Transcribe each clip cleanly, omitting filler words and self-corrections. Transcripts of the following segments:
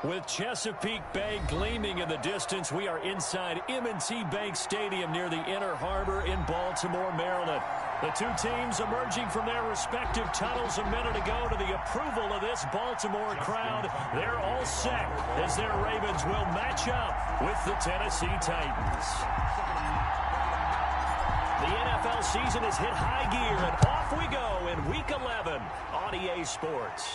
With Chesapeake Bay gleaming in the distance, we are inside M&T Bank Stadium near the Inner Harbor in Baltimore, Maryland. The two teams emerging from their respective tunnels a minute ago to the approval of this Baltimore crowd. They're all set as their Ravens will match up with the Tennessee Titans. The NFL season has hit high gear, and off we go in Week 11 on EA Sports.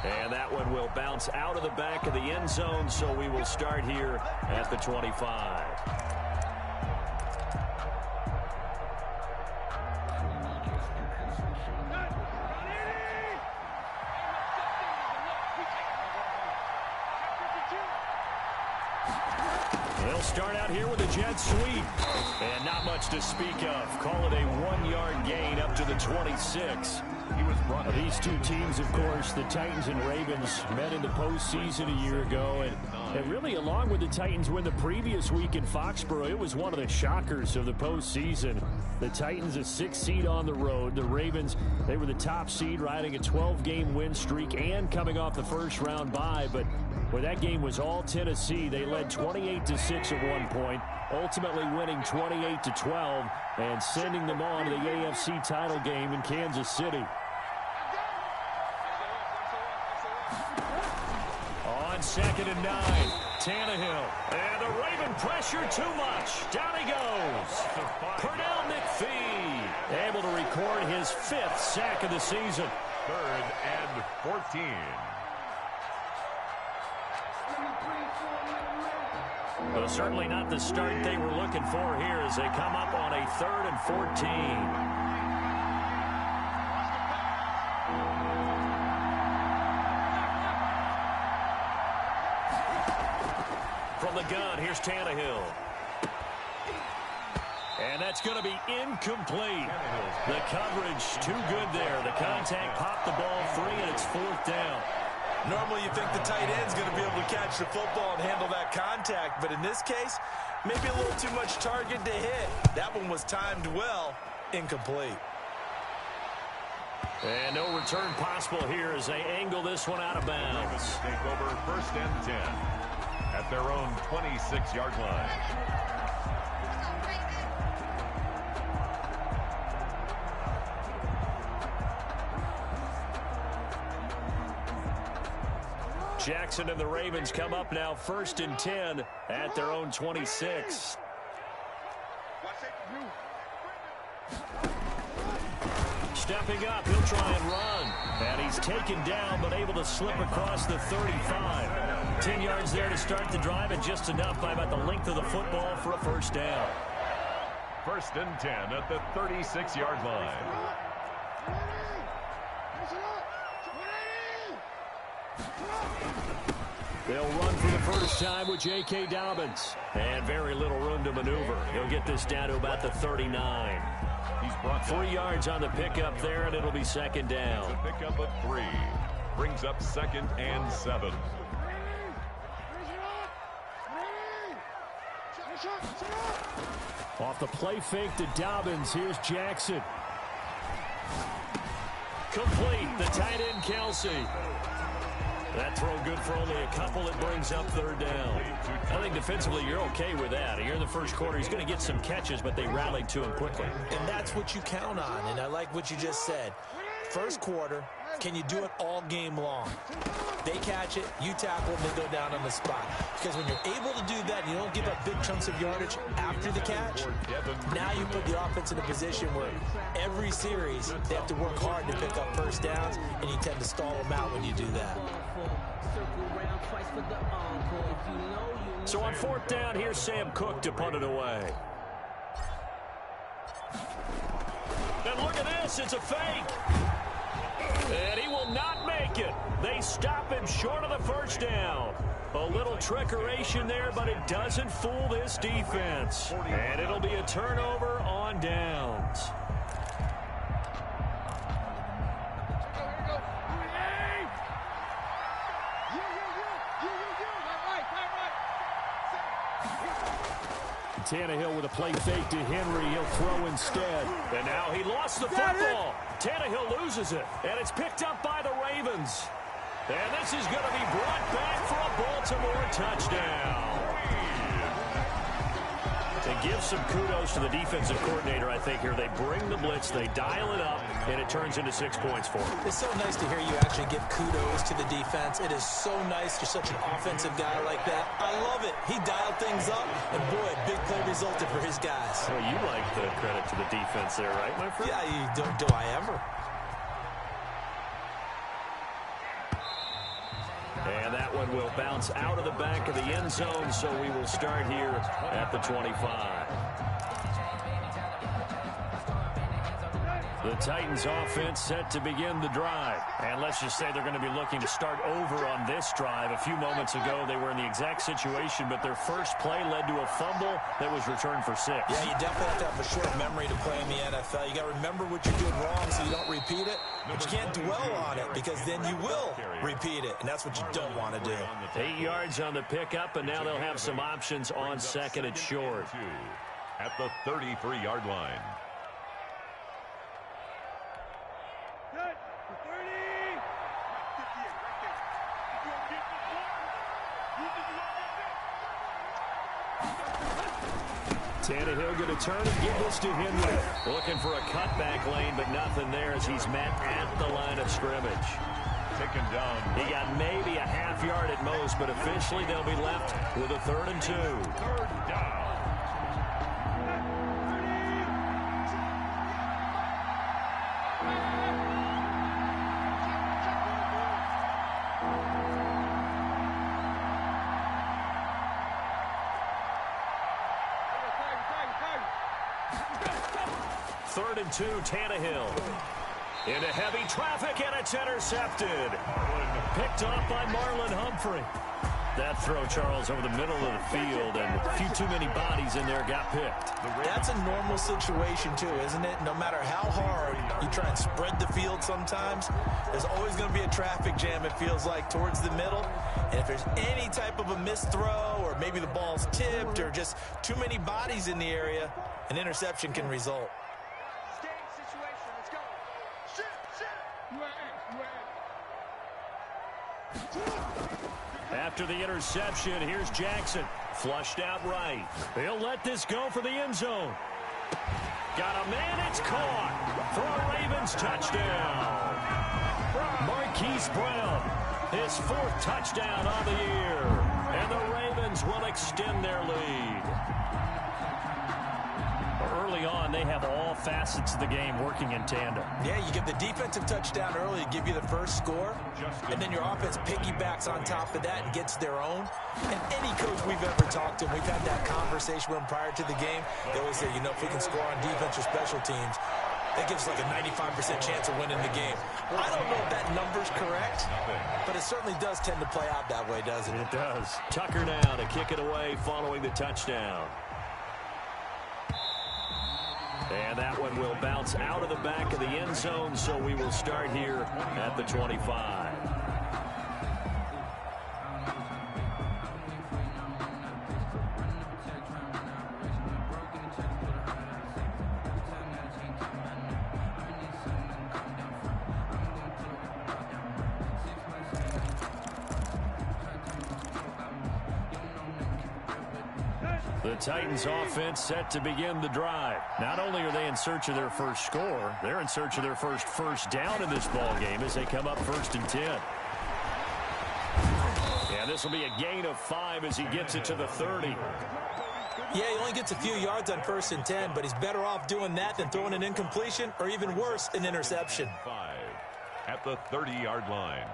And that one will bounce out of the back of the end zone, so we will start here at the 25. They'll start out here with a jet sweep. And not much to speak of. Call it a 1-yard gain up to the 26. These two teams, of course, the Titans and Ravens, met in the postseason a year ago. And really, along with the Titans win the previous week in Foxborough, it was one of the shockers of the postseason. The Titans, a 6th seed on the road. The Ravens, they were the top seed, riding a 12-game win streak and coming off the first-round bye. But where that game was all Tennessee, they led 28-6 at one point, ultimately winning 28-12 and sending them on to the AFC title game in Kansas City. On 2nd and 9, Tannehill. And the Raven pressure too much. Down he goes. Pernell McPhee able to record his 5th sack of the season. 3rd and 14. Well, certainly not the start they were looking for here as they come up on a 3rd and 14. From the gun, here's Tannehill. And that's going to be incomplete. The coverage too good there. The contact popped the ball free, and it's 4th down. Normally you think the tight end's going to be able to catch the football and handle that contact, but in this case, maybe a little too much target to hit. That one was timed well, incomplete. And no return possible here as they angle this one out of bounds. Take over 1st and 10 at their own 26-yard line. Jackson and the Ravens come up now 1st and 10 at their own 26. Stepping up, he'll try and run. And he's taken down, but able to slip across the 35. 10 yards there to start the drive, and just enough by about the length of the football for a 1st down. 1st and 10 at the 36-yard line. They'll run for the first time with J.K. Dobbins. And very little room to maneuver. He'll get this down to about the 39. He's brought 3 yards on the pickup there, and it'll be 2nd down. The pickup of 3 brings up 2nd and 7. Off the play fake to Dobbins, here's Jackson. Complete, the tight end Kelsey. That throw good for only a couple. It brings up 3rd down. I think defensively you're okay with that. Here in the first quarter, he's going to get some catches, but they rallied to him quickly. And that's what you count on, and I like what you just said. First quarter, can you do it all game long? They catch it, you tackle, and they go down on the spot. Because when you're able to do that, you don't give up big chunks of yardage after the catch. Now you put the offense in a position where every series they have to work hard to pick up 1st downs, and you tend to stall them out when you do that. So on 4th down, here's Sam Cook to punt it away. And look at this, it's a fake. And he will not make it. They stop him short of the 1st down. A little trickeration there, but it doesn't fool this defense. And it'll be a turnover on downs. Tannehill with a play fake to Henry. He'll throw instead. And now he lost the football. Tannehill loses it. And it's picked up by the Ravens. And this is going to be brought back for a Baltimore touchdown. To give some kudos to the defensive coordinator, I think, here. They bring the blitz, they dial it up, and it turns into 6 points for them. It's so nice to hear you actually give kudos to the defense. It is so nice. You're such an offensive guy like that. I love it. He dialed things up, and boy, a big play resulted for his guys. Well, you like the credit to the defense there, right, my friend? Yeah, do I ever? And that one will bounce out of the back of the end zone, so we will start here at the 25. The Titans offense set to begin the drive. And let's just say they're going to be looking to start over on this drive. A few moments ago, they were in the exact situation, but their first play led to a fumble that was returned for 6. Yeah, you definitely have to have a short memory to play in the NFL. You got to remember what you did wrong so you don't repeat it. But you can't dwell on it because then you will repeat it, and that's what you don't want to do. 8 yards on the pickup, and now they'll have some options on second and short. At the 33-yard line. Tannehill going to turn and give this to Henry. Looking for a cutback lane, but nothing there as he's met at the line of scrimmage. Taken down. He got maybe a half yard at most, but officially they'll be left with a 3rd and 2. 3rd down. Third and 2, Tannehill. Into heavy traffic, and it's intercepted. Picked off by Marlon Humphrey. That throw, Charles, over the middle of the field, and a few too many bodies in there got picked. That's a normal situation, too, isn't it? No matter how hard you try and spread the field sometimes, there's always going to be a traffic jam, it feels like, towards the middle. And if there's any type of a missed throw, or maybe the ball's tipped, or just too many bodies in the area, an interception can result. After the interception, here's Jackson. Flushed out right. He'll let this go for the end zone. Got a man, it's caught. For a Ravens touchdown. Marquise Brown, his 4th touchdown of the year. And the Ravens will extend their lead. Early on, they have all facets of the game working in tandem. Yeah, you give the defensive touchdown early to give you the first score, and then your offense piggybacks on top of that and gets their own. And any coach we've ever talked to, we've had that conversation with them prior to the game. They always say, you know, if we can score on defense or special teams, that gives us like a 95% chance of winning the game. I don't know if that number's correct, but it certainly does tend to play out that way, doesn't it? It does. Tucker now to kick it away following the touchdown. And that one will bounce out of the back of the end zone, so we will start here at the 25. The Titans offense set to begin the drive. Not only are they in search of their first score, they're in search of their first down in this ball game as they come up 1st and 10. Yeah, this will be a gain of 5 as he gets it to the 30. Yeah, he only gets a few yards on 1st and 10, but he's better off doing that than throwing an incompletion or even worse, an interception. 5 at the 30-yard line.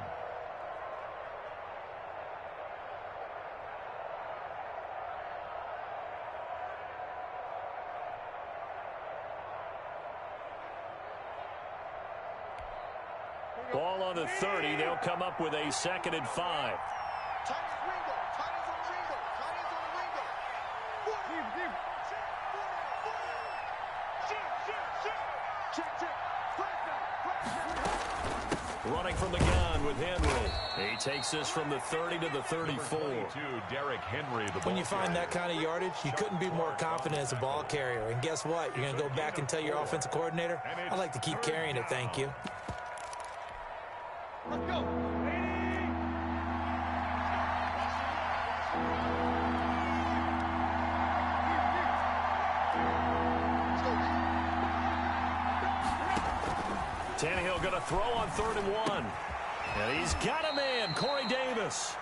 Ball on the 30. They'll come up with a 2nd and 5. Running from the gun with Henry. He takes this from the 30 to the 34. Derrick Henry, when you find that kind of yardage, you couldn't be more confident as a ball carrier. And guess what? You're going to go back and tell your offensive coordinator, I'd like to keep carrying it, thank you. Let's go. Tannehill going to throw on 3rd and 1. And he's got a man, Corey Davis.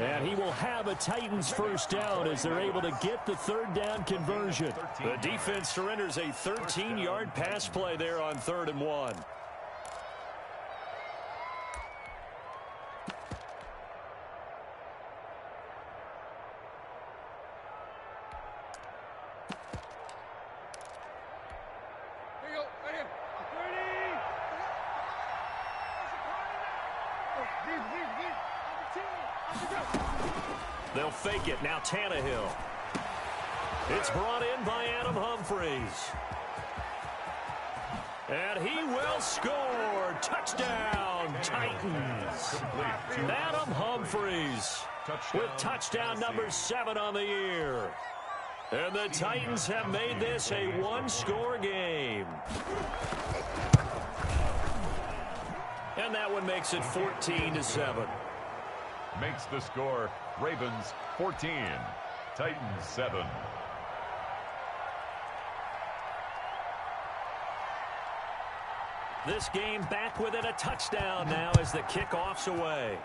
And he will have a Titans first down as they're able to get the 3rd down conversion. The defense surrenders a 13-yard pass play there on 3rd and 1. They'll fake it. Now Tannehill. It's brought in by Adam Humphries. And he will score. Touchdown, Titans. Adam Humphries with touchdown number 7 on the year. And the Titans have made this a one-score game. And that one makes it 14-7. Makes the score Ravens 14, Titans 7. This game back within a touchdown now as the kickoff's away.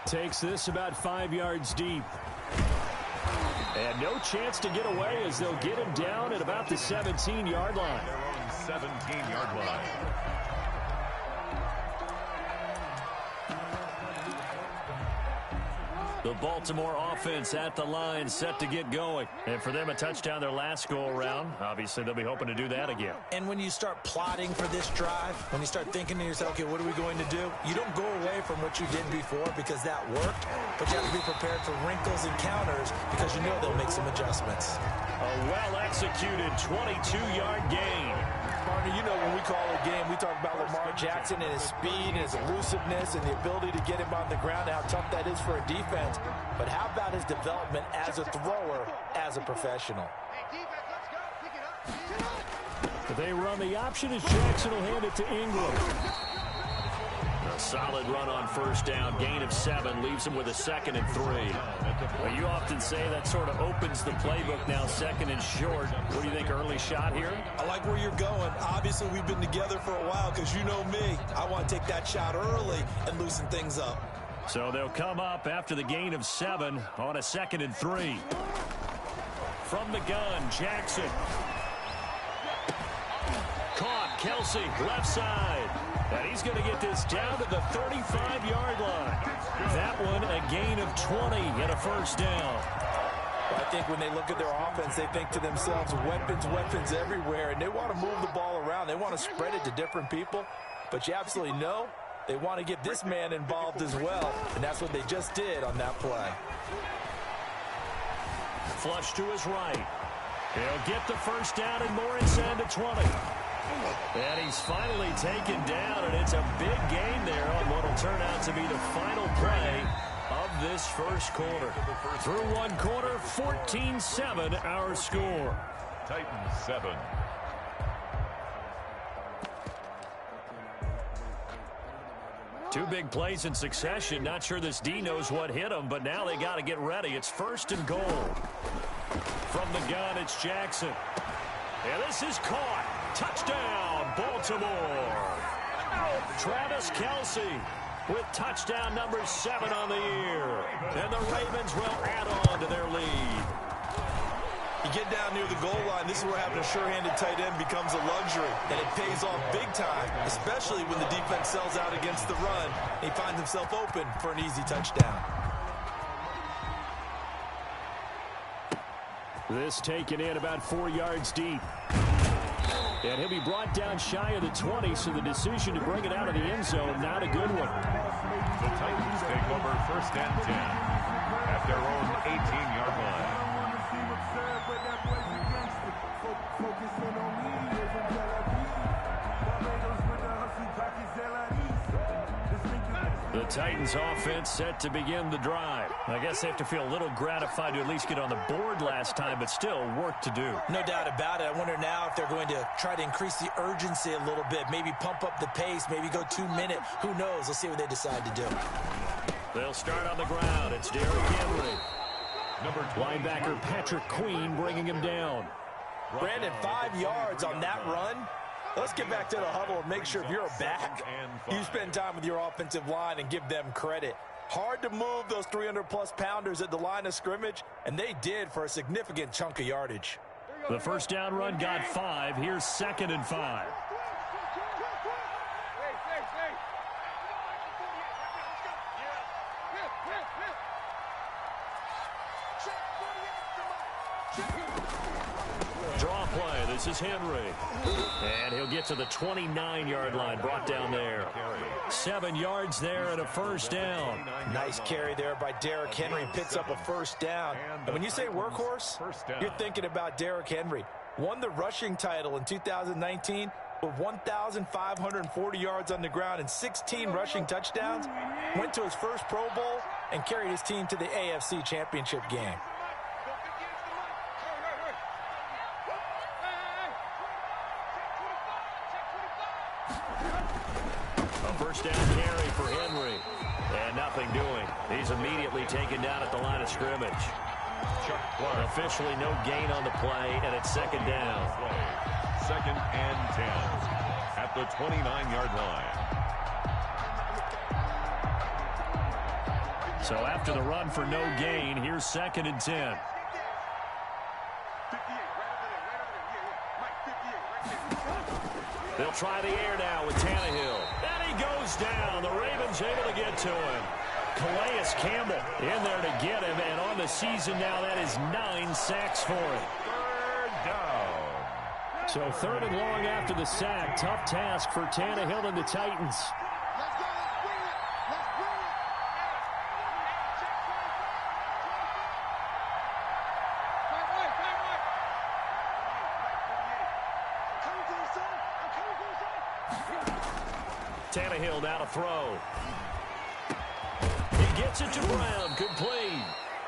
Takes this about 5 yards deep. And no chance to get away as they'll get him down at about the 17-yard line. Their own 17-yard line. The Baltimore offense at the line, set to get going. And for them, a touchdown their last go-around. Obviously, they'll be hoping to do that again. And when you start plotting for this drive, when you start thinking to yourself, okay, what are we going to do? You don't go away from what you did before because that worked, but you have to be prepared for wrinkles and counters because you know they'll make some adjustments. A well-executed 22-yard gain. Partner, you know when we call a game, we talk about Lamar Jackson and his speed and his elusiveness and the ability to get him on the ground and how tough that is for a defense. But how about his development as a thrower, as a professional? They run the option as Jackson will hand it to Ingram. A solid run on first down. Gain of 7 leaves him with a 2nd and 3. Well, you often say that sort of opens the playbook now, 2nd and short. What do you think, early shot here? I like where you're going. Obviously, we've been together for a while because you know me. I want to take that shot early and loosen things up. So they'll come up after the gain of 7 on a 2nd and 3. From the gun, Jackson. Caught, Kelsey, left side. And he's going to get this down to the 35-yard line. That one a gain of 20 and a first down. I think when they look at their offense, they think to themselves, weapons everywhere, and they want to move the ball around. They want to spread it to different people, but you absolutely know they want to get this man involved as well, and that's what they just did on that play. Flush to his right. He'll get the first down and more inside the 20. And he's finally taken down, and it's a big gain there on what will turn out to be the final play of this first quarter. Through one quarter, 14-7 our score. Titans 7. Two big plays in succession. Not sure this D knows what hit him, but now they got to get ready. It's 1st and goal. From the gun, it's Jackson. And this is caught. Touchdown, Baltimore. Travis Kelsey with touchdown number 7 on the year. And the Ravens will add on to their lead. You get down near the goal line, this is where having a sure-handed tight end becomes a luxury. And it pays off big time, especially when the defense sells out against the run. He finds himself open for an easy touchdown. This taken in about 4 yards deep. And he'll be brought down shy of the 20, so the decision to bring it out of the end zone, not a good one. The Titans take over 1st and 10 at their own 18-yard line. The Titans offense set to begin the drive. I guess they have to feel a little gratified to at least get on the board last time, but still work to do. No doubt about it. I wonder now if they're going to try to increase the urgency a little bit, maybe pump up the pace, maybe go 2-minute. Who knows? We'll see what they decide to do. They'll start on the ground. It's Derrick Henry. Linebacker Patrick Queen bringing him down. Brandon, 5 yards on that run. Let's get back to the huddle and make sure if you're a back, you spend time with your offensive line and give them credit. Hard to move those 300-plus pounders at the line of scrimmage, and they did for a significant chunk of yardage. The first down run got 5. Here's 2nd and 5. Draw play. This is Henry. And he'll get to the 29-yard line. Brought down there. 7 yards there and a first down. Nice carry there by Derrick Henry. Picks up a first down. And when you say workhorse, you're thinking about Derrick Henry. Won the rushing title in 2019 with 1,540 yards on the ground and 16 rushing touchdowns. Went to his first Pro Bowl and carried his team to the AFC Championship game. First down carry for Henry. And nothing doing. He's immediately taken down at the line of scrimmage. Officially no gain on the play, and it's 2nd down. 2nd and 10 at the 29-yard line. So after the run for no gain, here's 2nd and 10. They'll try the air now with Tannehill. And he goes down. The Ravens able to get to him. Calais Campbell in there to get him. And on the season now, that is 9 sacks for him. 3rd down. So 3rd and long after the sack. Tough task for Tannehill and the Titans. Tannehill now to throw. He gets it to Brown. Complete.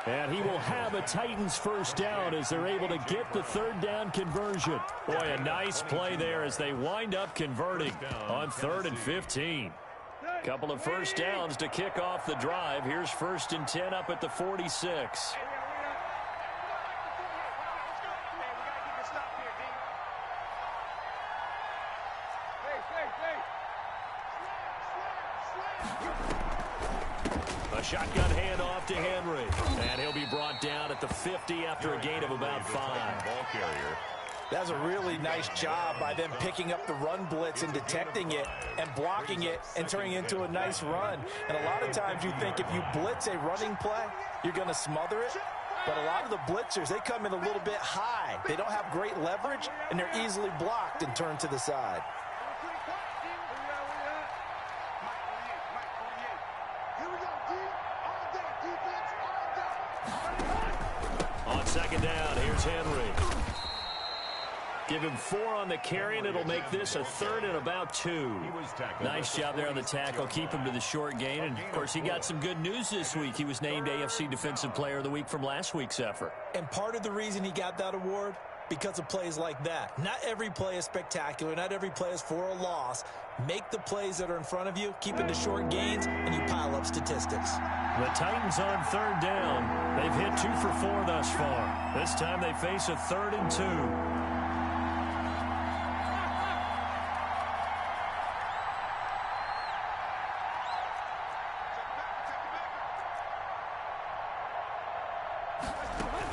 And he will have a Titans first down as they're able to get the 3rd down conversion. Boy, a nice play there as they wind up converting on 3rd and 15. Couple of first downs to kick off the drive. Here's 1st and 10 up at the 46. A shotgun handoff to Henry. And he'll be brought down at the 50 after a gain of about 5. Ball carrier. That's a really nice job by them picking up the run blitz and detecting it and blocking it and turning it into a nice run. And a lot of times you think if you blitz a running play, you're going to smother it. But a lot of the blitzers, they come in a little bit high. They don't have great leverage, and they're easily blocked and turned to the side. On 2nd down, here's Henry. Give him 4 on the carry, and it'll make this a 3rd and about 2. Nice job there on the tackle. Keep him to the short gain. And, of course, he got some good news this week. He was named AFC Defensive Player of the Week from last week's effort. And part of the reason he got that award, because of plays like that. Not every play is spectacular. Not every play is for a loss. Make the plays that are in front of you, keep it to short gains, and you pile up statistics. The Titans on 3rd down. They've hit 2 for 4 thus far. This time they face a 3rd and 2.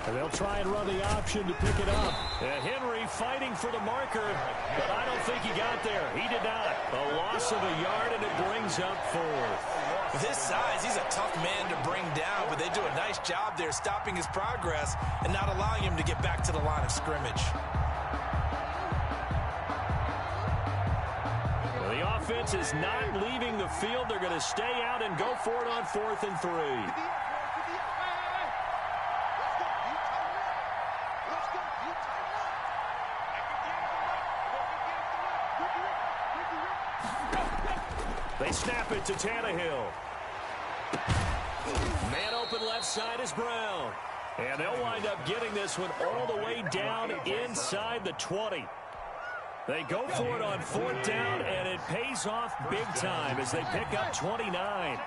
And they'll try and run the option to pick it up. And Henry fighting for the marker, but I don't think he got there. He did not. A loss of a yard, and it brings up 4th. With his size, he's a tough man to bring down, but they do a nice job there stopping his progress and not allowing him to get back to the line of scrimmage. Well, the offense is not leaving the field. They're going to stay out and go for it on 4th and 3. They snap it to Tannehill. Man open left side is Brown. And they'll wind up getting this one all the way down inside the 20. They go for it on 4th down, and it pays off big time as they pick up 29.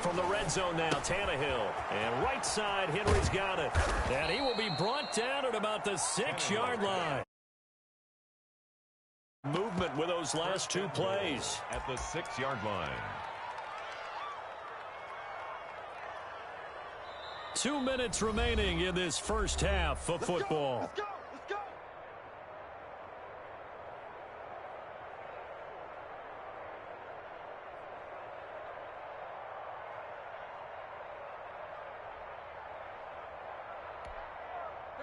From the red zone now, Tannehill. And right side, Henry's got it. And he will be brought down at about the 6-yard line. Movement with those last two plays. At the 6-yard line. 2 minutes remaining in this first half of football. Let's go.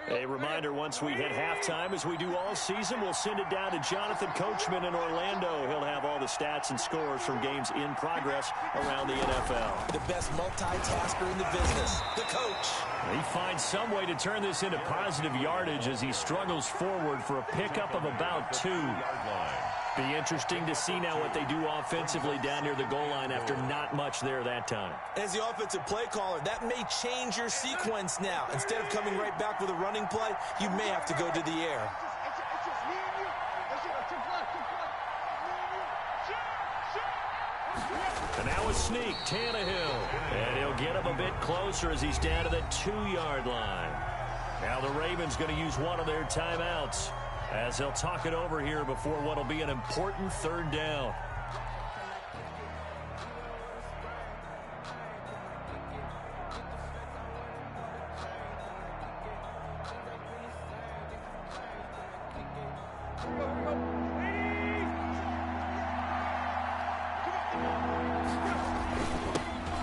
A reminder, once we hit halftime, as we do all season, we'll send it down to Jonathan Coachman in Orlando. He'll have all the stats and scores from games in progress around the NFL. The best multitasker in the business, the coach. He finds some way to turn this into positive yardage as he struggles forward for a pickup of about 2. Be interesting to see now what they do offensively down near the goal line after not much there that time. As the offensive play caller, that may change your sequence now. Instead of coming right back with a running play, you may have to go to the air. And now a sneak, Tannehill. And he'll get him a bit closer as he's down to the 2-yard line. Now the Ravens going to use one of their timeouts, as they'll talk it over here before what will be an important 3rd down.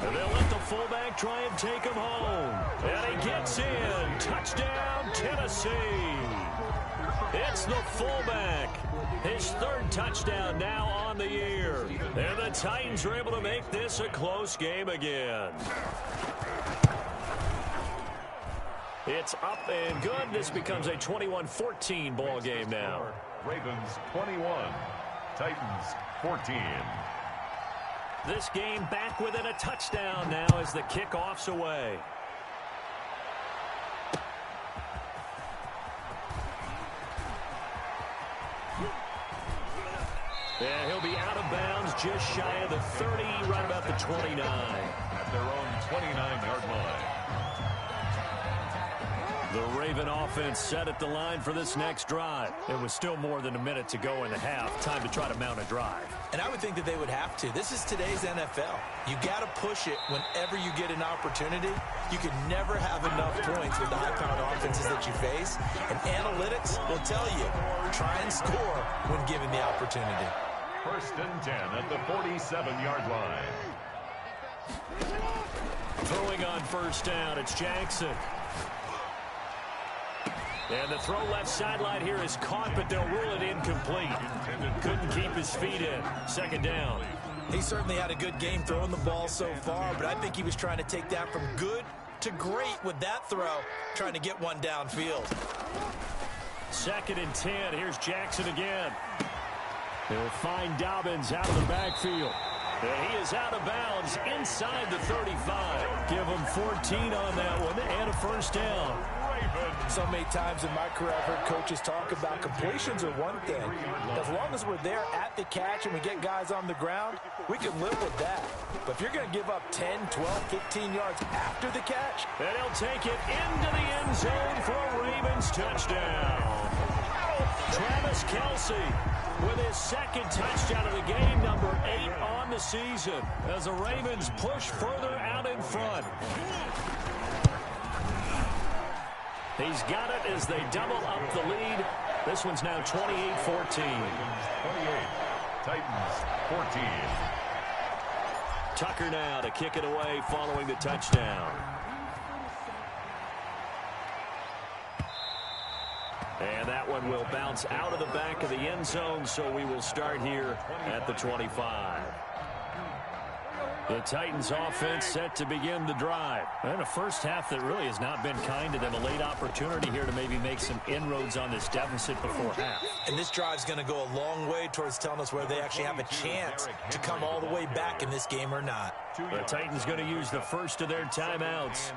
And they'll let the fullback try and take him home. And he gets in. Touchdown, Tennessee. It's the fullback. His 3rd touchdown now on the year. And the Titans are able to make this a close game again. It's up and good. This becomes a 21-14 ball game now. Ravens 21, Titans 14. This game back within a touchdown now as the kickoff's away. Yeah, he'll be out of bounds just shy of the 30, right about the 29. At their own 29-yard line. The Raven offense set at the line for this next drive. It was still more than a minute to go in the half. Time to try to mount a drive. And I would think that they would have to. This is today's NFL. You got to push it whenever you get an opportunity. You can never have enough points with the high-powered offenses that you face. And analytics will tell you, try and score when given the opportunity. 1st and 10 at the 47-yard line. Throwing on 1st down, it's Jackson. And the throw left sideline here is caught, but they'll rule it incomplete. Couldn't keep his feet in. 2nd down. He certainly had a good game throwing the ball so far, but I think he was trying to take that from good to great with that throw, trying to get one downfield. 2nd and 10. Here's Jackson again. He'll find Dobbins out of the backfield. And he is out of bounds inside the 35. Give him 14 on that one and a 1st down. So many times in my career, I've heard coaches talk about completions are one thing. As long as we're there at the catch and we get guys on the ground, we can live with that. But if you're going to give up 10, 12, 15 yards after the catch, and he'll take it into the end zone for a Ravens touchdown. Travis Kelce with his 2nd touchdown of the game, number 8 on the season, as the Ravens push further out in front. He's got it as they double up the lead. This one's now 28-14. 28, Titans 14. Tucker now to kick it away following the touchdown. And that one will bounce out of the back of the end zone, so we will start here at the 25. The Titans offense set to begin the drive. And a first half that really has not been kind to them. A late opportunity here to maybe make some inroads on this deficit before half. And this drive's going to go a long way towards telling us whether they actually have a chance to come all the way back in this game or not. The Titans going to use the first of their timeouts,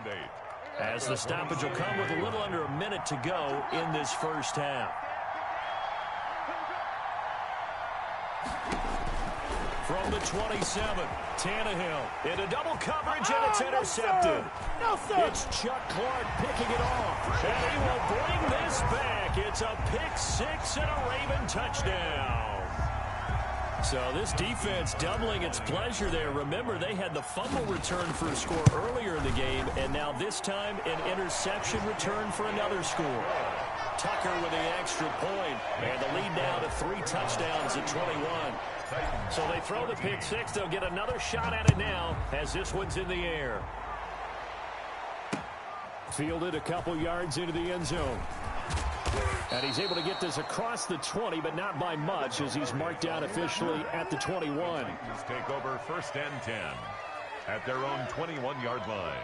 as the stoppage will come with a little under a minute to go in this first half. From the 27, Tannehill into double coverage, and it's intercepted. It's Chuck Clark picking it off, and he will bring this back. It's a pick 6 and a Raven touchdown. So this defense doubling its pleasure there. Remember, they had the fumble return for a score earlier in the game, and now this time an interception return for another score. Tucker with the extra point, and the lead now to 3 touchdowns at 21. So they throw the pick six. They'll get another shot at it now as this one's in the air. Fielded a couple yards into the end zone. And he's able to get this across the 20, but not by much, as he's marked down officially at the 21. Take over 1st and 10 at their own 21-yard line.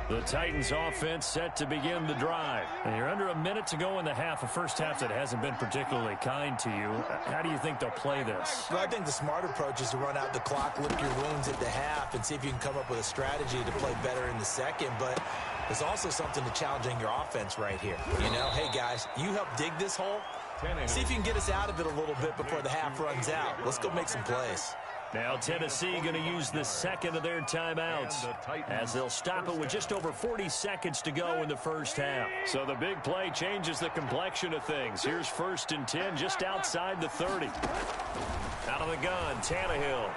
The Titans offense set to begin the drive. And you're under a minute to go in the half, a first half that hasn't been particularly kind to you. How do you think they'll play this? Well, I think the smart approach is to run out the clock, lick your wounds at the half, and see if you can come up with a strategy to play better in the second. But there's also something to challenging your offense right here. You know, hey, guys, you help dig this hole. See if you can get us out of it a little bit before the half runs out. Let's go make some plays. Now Tennessee going to use the second of their timeouts as they'll stop it with just over 40 seconds to go in the first half. So the big play changes the complexion of things. Here's 1st and 10 just outside the 30. Out of the gun, Tannehill.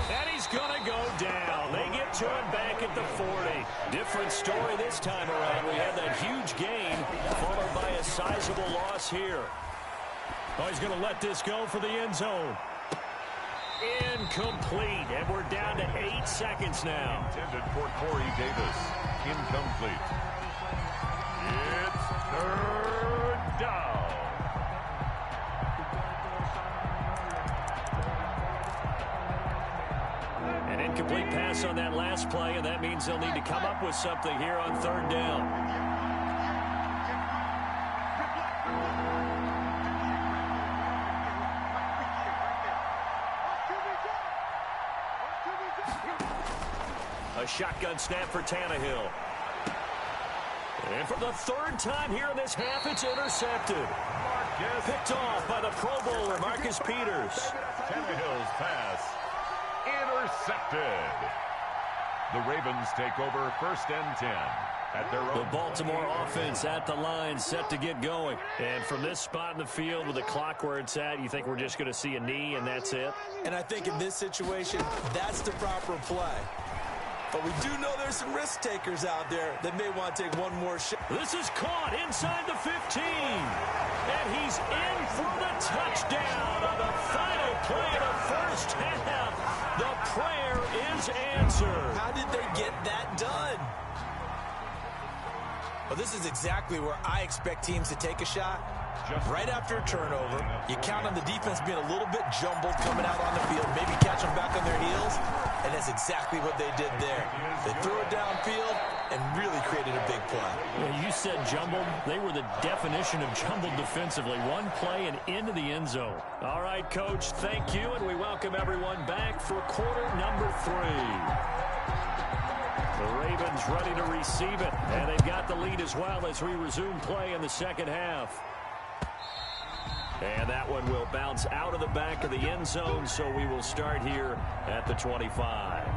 And he's going to go down. They get to him back at the 40. Different story this time around. We had that huge gain followed by a sizable loss here. Oh, he's going to let this go for the end zone. Incomplete, and we're down to 8 seconds now. Intended for Corey Davis. Incomplete. It's 3rd down. An incomplete pass on that last play, and that means they'll need to come up with something here on 3rd down. A shotgun snap for Tannehill. And for the 3rd time here in this half, it's intercepted. Picked off by the Pro Bowler, Marcus Peters. Tannehill's pass intercepted. The Ravens take over 1st and 10. At their own. The Baltimore offense at the line, set to get going. And from this spot in the field with the clock where it's at, you think we're just going to see a knee and that's it? And I think in this situation, that's the proper play. But we do know there's some risk takers out there that may want to take one more shot. This is caught inside the 15. And he's in for the touchdown on the final play of the first half. The prayer is answered. How did they get that done? Well, this is exactly where I expect teams to take a shot. Right after a turnover, you count on the defense being a little bit jumbled coming out on the field, maybe catch them back on their heels, and that's exactly what they did there. They threw it downfield and really created a big play. Well, you said jumbled. They were the definition of jumbled defensively. One play and into the end zone. All right, Coach, thank you, and we welcome everyone back for quarter number 3. The Ravens ready to receive it, and they've got the lead as well as we resume play in the second half. And that one will bounce out of the back of the end zone, so we will start here at the 25.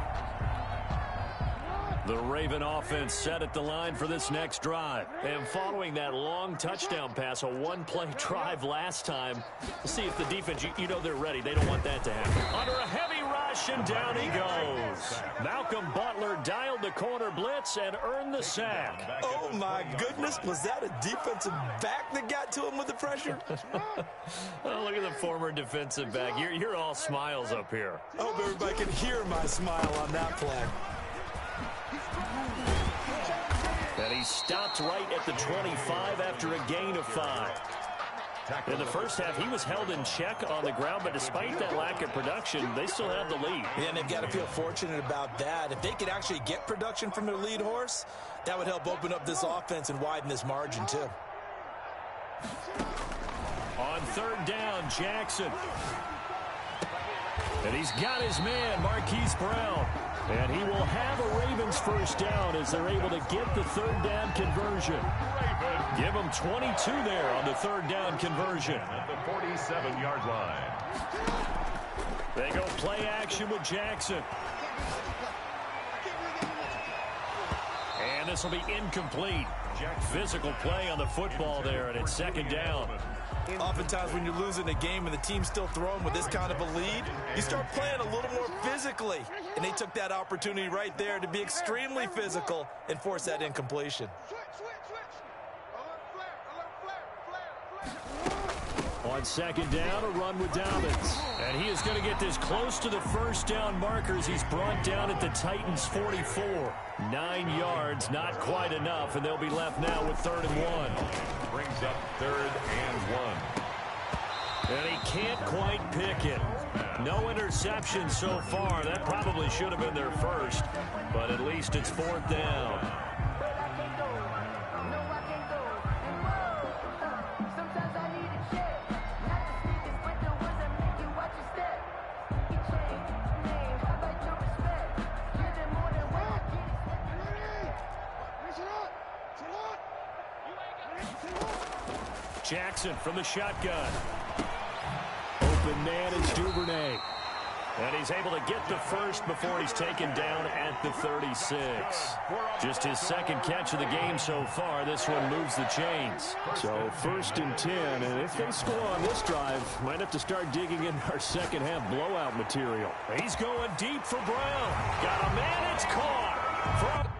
The Raven offense set at the line for this next drive. And following that long touchdown pass, a one-play drive last time, we'll see if the defense, you know they're ready. They don't want that to happen. Under a heavy rush, and down he goes. Malcolm Butler dialed the corner blitz and earned the sack. Oh, my goodness. Was that a defensive back that got to him with the pressure? Oh, look at the former defensive back. You're all smiles up here. I hope everybody can hear my smile on that play. And he stopped right at the 25 after a gain of 5. In the first half, he was held in check on the ground, but despite that lack of production, they still have the lead. Yeah, and they've got to feel fortunate about that. If they could actually get production from their lead horse, that would help open up this offense and widen this margin, too. On 3rd down, Jackson. And he's got his man, Marquise Brown. And he will have a Ravens first down as they're able to get the third down conversion. Give them 22 there on the third down conversion. At the 47-yard line. They go play action with Jackson. And this will be incomplete. Physical play on the football there, and it's second down. Oftentimes when you're losing a game and the team's still throwing with this kind of a lead, you start playing a little more physically. And they took that opportunity right there to be extremely physical and force that incompletion. On second down, a run with Dobbins. And he is going to get this close to the first down markers. He's brought down at the Titans' 44. 9 yards, not quite enough, and they'll be left now with 3rd and 1. Brings up 3rd and 1. And he can't quite pick it. No interception so far. That probably should have been their first, but at least it's 4th down. Jackson from the shotgun. Open man is Duvernay. And he's able to get the first before he's taken down at the 36. Just his second catch of the game so far. This one moves the chains. So 1st and 10, and if they score on this drive, might have to start digging in our second half blowout material. He's going deep for Brown. Got a man, it's caught.